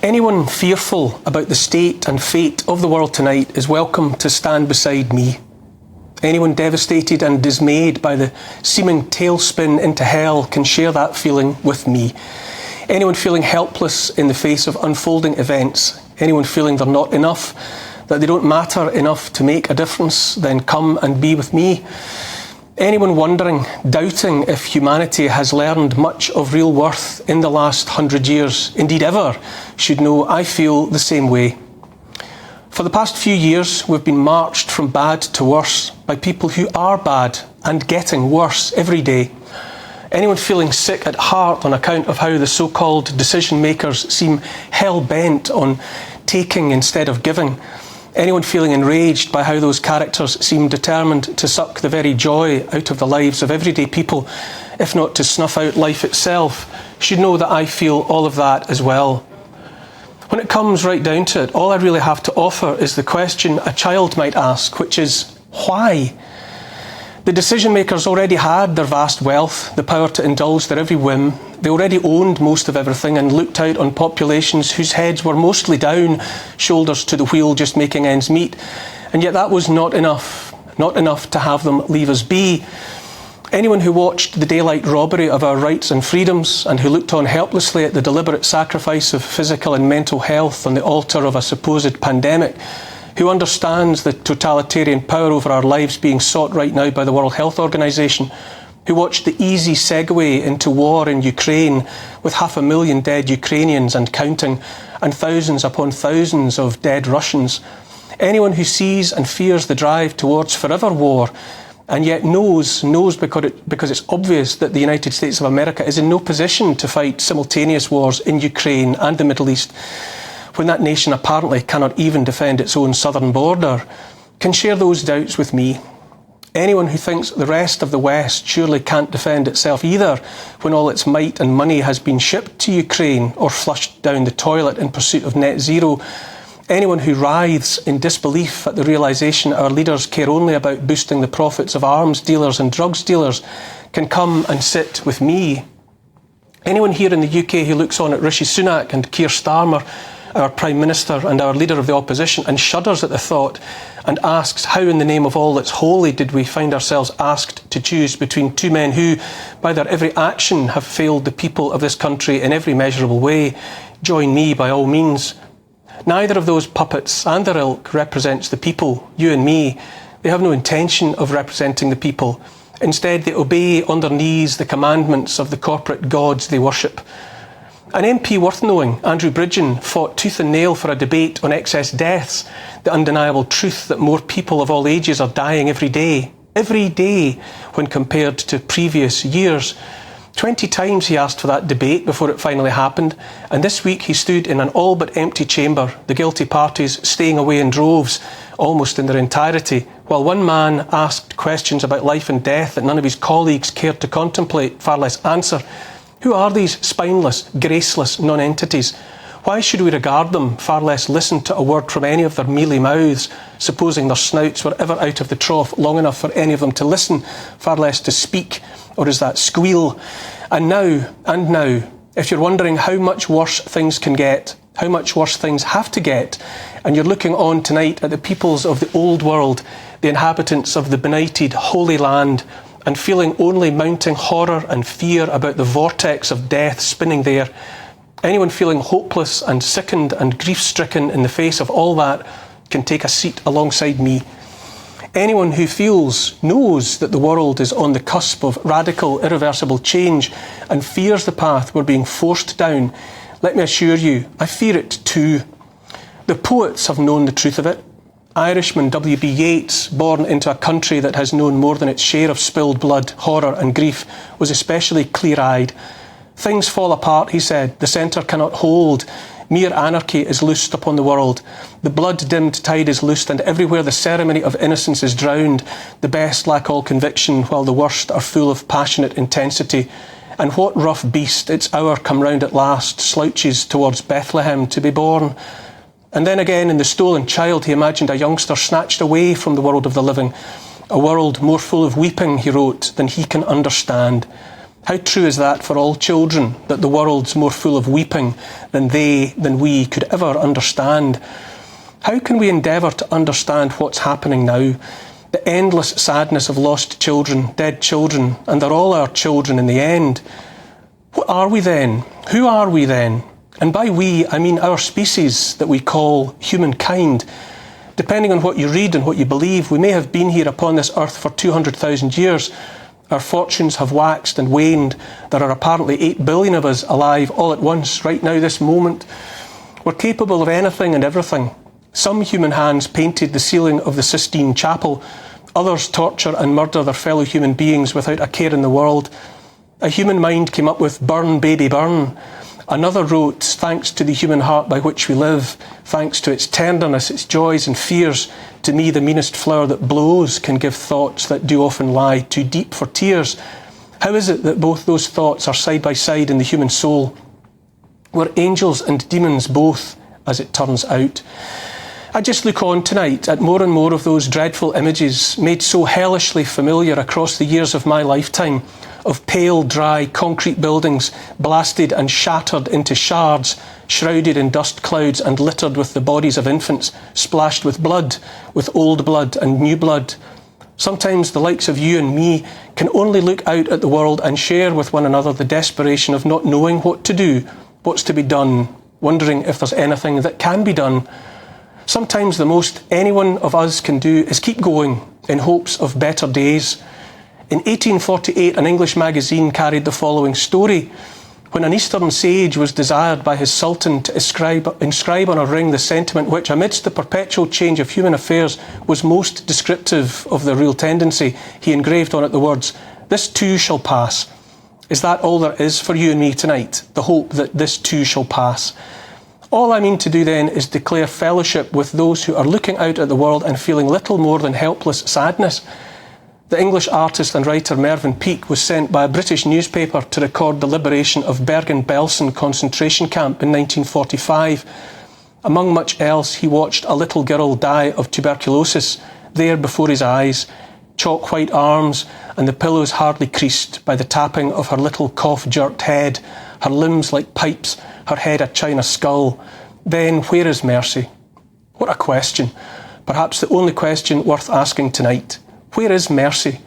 Anyone fearful about the state and fate of the world tonight is welcome to stand beside me. Anyone devastated and dismayed by the seeming tailspin into hell can share that feeling with me. Anyone feeling helpless in the face of unfolding events, anyone feeling they're not enough, that they don't matter enough to make a difference, then come and be with me. Anyone wondering, doubting if humanity has learned much of real worth in the last 100 years, indeed ever, should know I feel the same way. For the past few years, we've been marched from bad to worse by people who are bad and getting worse every day. Anyone feeling sick at heart on account of how the so-called decision makers seem hell-bent on taking instead of giving. Anyone feeling enraged by how those characters seem determined to suck the very joy out of the lives of everyday people, if not to snuff out life itself, should know that I feel all of that as well. When it comes right down to it, all I really have to offer is the question a child might ask, which is, why? The decision makers already had their vast wealth, the power to indulge their every whim. They already owned most of everything and looked out on populations whose heads were mostly down, shoulders to the wheel, just making ends meet. And yet that was not enough to have them leave us be. Anyone who watched the daylight robbery of our rights and freedoms and who looked on helplessly at the deliberate sacrifice of physical and mental health on the altar of a supposed pandemic, who understands the totalitarian power over our lives being sought right now by the World Health Organization, who watched the easy segue into war in Ukraine with 500,000 dead Ukrainians and counting, and thousands upon thousands of dead Russians. Anyone who sees and fears the drive towards forever war, and yet knows because it's obvious that the United States of America is in no position to fight simultaneous wars in Ukraine and the Middle East, when that nation apparently cannot even defend its own southern border, can share those doubts with me. Anyone who thinks the rest of the West surely can't defend itself either, when all its might and money has been shipped to Ukraine or flushed down the toilet in pursuit of net zero. Anyone who writhes in disbelief at the realisation our leaders care only about boosting the profits of arms dealers and drugs dealers can come and sit with me. Anyone here in the UK who looks on at Rishi Sunak and Keir Starmer, our Prime Minister and our Leader of the Opposition, and shudders at the thought and asks how in the name of all that's holy did we find ourselves asked to choose between two men who, by their every action, have failed the people of this country in every measurable way, join me by all means. Neither of those puppets and their ilk represents the people, you and me. They have no intention of representing the people. Instead, they obey on their knees the commandments of the corporate gods they worship. An MP worth knowing, Andrew Bridgen, fought tooth and nail for a debate on excess deaths, the undeniable truth that more people of all ages are dying every day when compared to previous years. 20 times he asked for that debate before it finally happened, and this week he stood in an all but empty chamber, the guilty parties staying away in droves, almost in their entirety, while one man asked questions about life and death that none of his colleagues cared to contemplate, far less answer. Who are these spineless, graceless non-entities? Why should we regard them, far less listen to a word from any of their mealy mouths, supposing their snouts were ever out of the trough long enough for any of them to listen, far less to speak, or is that squeal? And now, if you're wondering how much worse things can get, how much worse things have to get, and you're looking on tonight at the peoples of the old world, the inhabitants of the benighted Holy Land, and feeling only mounting horror and fear about the vortex of death spinning there, anyone feeling hopeless and sickened and grief-stricken in the face of all that can take a seat alongside me. Anyone who knows that the world is on the cusp of radical, irreversible change and fears the path we're being forced down, let me assure you, I fear it too. The poets have known the truth of it. Irishman W.B. Yeats, born into a country that has known more than its share of spilled blood, horror and grief, was especially clear-eyed. Things fall apart, he said. The centre cannot hold. Mere anarchy is loosed upon the world. The blood-dimmed tide is loosed, and everywhere the ceremony of innocence is drowned. The best lack all conviction, while the worst are full of passionate intensity. And what rough beast, its hour come round at last, slouches towards Bethlehem to be born? And then again, in The Stolen Child, he imagined a youngster snatched away from the world of the living. A world more full of weeping, he wrote, than he can understand. How true is that for all children, that the world's more full of weeping than we could ever understand? How can we endeavour to understand what's happening now? The endless sadness of lost children, dead children, and they're all our children in the end. What are we then? Who are we then? And by we, I mean our species that we call humankind. Depending on what you read and what you believe, we may have been here upon this earth for 200,000 years. Our fortunes have waxed and waned. There are apparently 8 billion of us alive all at once, right now, this moment. We're capable of anything and everything. Some human hands painted the ceiling of the Sistine Chapel. Others torture and murder their fellow human beings without a care in the world. A human mind came up with "burn, baby, burn." Another wrote, "Thanks to the human heart by which we live, thanks to its tenderness, its joys and fears, to me the meanest flower that blows can give thoughts that do often lie too deep for tears." How is it that both those thoughts are side by side in the human soul? We're angels and demons both, as it turns out. I just look on tonight at more and more of those dreadful images made so hellishly familiar across the years of my lifetime, of pale, dry concrete buildings blasted and shattered into shards, shrouded in dust clouds and littered with the bodies of infants, splashed with blood, with old blood and new blood. Sometimes the likes of you and me can only look out at the world and share with one another the desperation of not knowing what to do, what's to be done, wondering if there's anything that can be done. Sometimes the most any one of us can do is keep going in hopes of better days. In 1848, an English magazine carried the following story. When an Eastern sage was desired by his sultan to inscribe on a ring the sentiment which, amidst the perpetual change of human affairs, was most descriptive of the real tendency, he engraved on it the words, "This too shall pass." Is that all there is for you and me tonight? The hope that this too shall pass? All I mean to do then is declare fellowship with those who are looking out at the world and feeling little more than helpless sadness. The English artist and writer Mervyn Peake was sent by a British newspaper to record the liberation of Bergen-Belsen concentration camp in 1945. Among much else, he watched a little girl die of tuberculosis there before his eyes, chalk-white arms and the pillows hardly creased by the tapping of her little cough-jerked head, her limbs like pipes, her head a china skull. Then where is mercy? What a question. Perhaps the only question worth asking tonight. Where is mercy?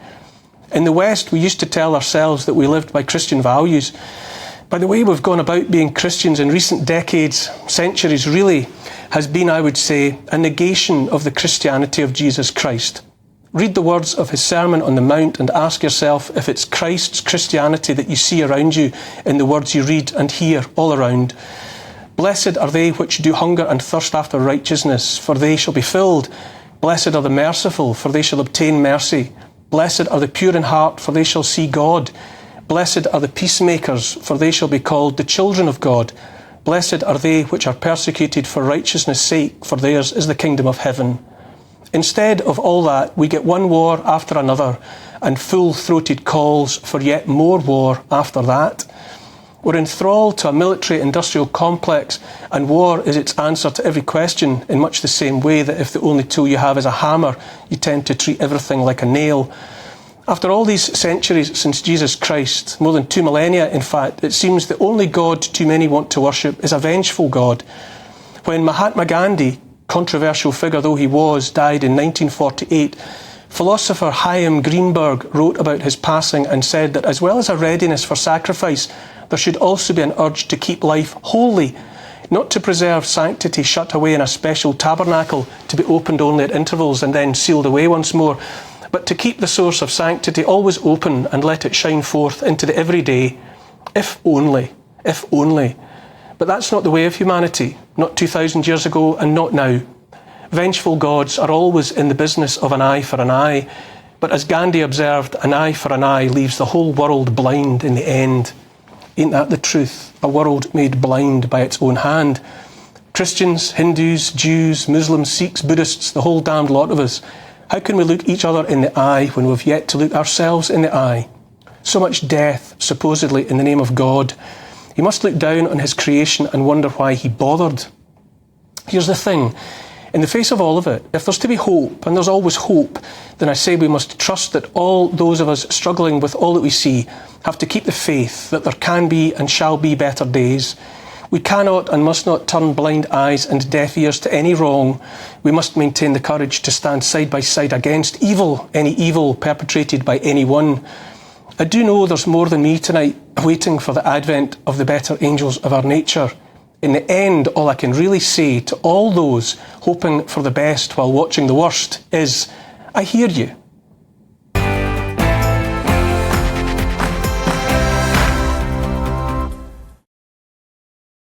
In the West, we used to tell ourselves that we lived by Christian values. By the way we've gone about being Christians in recent decades, centuries really, has been, I would say, a negation of the Christianity of Jesus Christ. Read the words of his Sermon on the Mount and ask yourself if it's Christ's Christianity that you see around you in the words you read and hear all around. Blessed are they which do hunger and thirst after righteousness, for they shall be filled. Blessed are the merciful, for they shall obtain mercy. Blessed are the pure in heart, for they shall see God. Blessed are the peacemakers, for they shall be called the children of God. Blessed are they which are persecuted for righteousness' sake, for theirs is the kingdom of heaven. Instead of all that, we get one war after another and full-throated calls for yet more war after that. We're enthralled to a military-industrial complex, and war is its answer to every question in much the same way that if the only tool you have is a hammer, you tend to treat everything like a nail. After all these centuries since Jesus Christ, more than 2 millennia in fact, it seems the only God too many want to worship is a vengeful God. When Mahatma Gandhi, controversial figure though he was, died in 1948, philosopher Chaim Greenberg wrote about his passing and said that as well as a readiness for sacrifice, there should also be an urge to keep life holy, not to preserve sanctity shut away in a special tabernacle to be opened only at intervals and then sealed away once more, but to keep the source of sanctity always open and let it shine forth into the everyday, if only. But that's not the way of humanity, not 2,000 years ago and not now. Vengeful gods are always in the business of an eye for an eye, but as Gandhi observed, an eye for an eye leaves the whole world blind in the end. Ain't that the truth? A world made blind by its own hand. Christians, Hindus, Jews, Muslims, Sikhs, Buddhists, the whole damned lot of us. How can we look each other in the eye when we've yet to look ourselves in the eye? So much death, supposedly in the name of God. You must look down on his creation and wonder why he bothered. Here's the thing. In the face of all of it, if there's to be hope, and there's always hope, then I say we must trust that all those of us struggling with all that we see have to keep the faith that there can be and shall be better days. We cannot and must not turn blind eyes and deaf ears to any wrong. We must maintain the courage to stand side by side against evil, any evil perpetrated by anyone. I do know there's more than me tonight waiting for the advent of the better angels of our nature. In the end, all I can really say to all those hoping for the best while watching the worst is, I hear you.